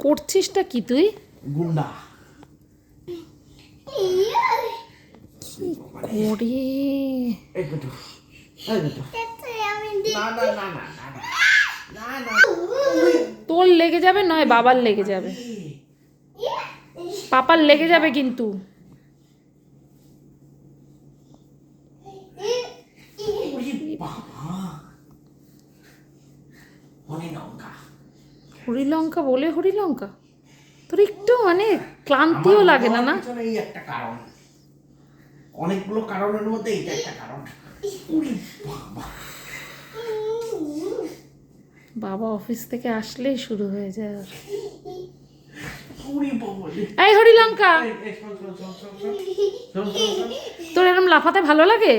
করছিসটা কি তুই? গুন্ডা ওরে এই গুটু এই গুটু না না না না না না না তোর লেগে যাবে নয় বাবার লেগে যাবে, পাপার লেগে যাবে কিন্তু। হরিলঙ্কা বলে হরিলঙ্কা, তোর একটু মানে ক্লান্তিও লাগে না? না এই একটা কারণ, অনেকগুলো কারণের মধ্যে এইটা একটা কারণ। বাবা অফিস থেকে আসলেই শুরু হয়ে যায়। এই এই হরিলঙ্কা, তোর এরকম লাফাতে ভালো লাগে?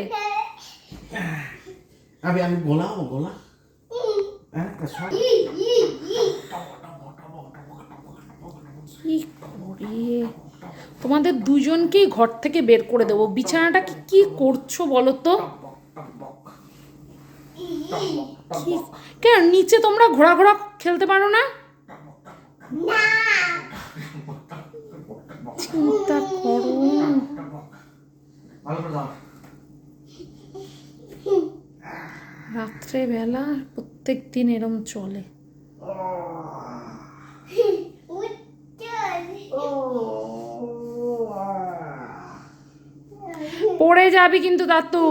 আমি আমি গোলা কি করে তোমাদের দুজনকেই ঘর থেকে বের করে দেবো। বিছানাটা কি করছো বলো তো? কেন নিচে তোমরা ঘোরা খেলতে পারো না? চিন্তা করো। রাত্রেবেলা প্রত্যেক দিন এরম চলে। পড়ে যাবি কিন্তু দাতু।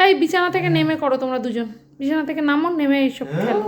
এই বিছানা থেকে নেমে করো তোমরা দুজন, বিছানা থেকে নামো, নেমে এইসব খেলো।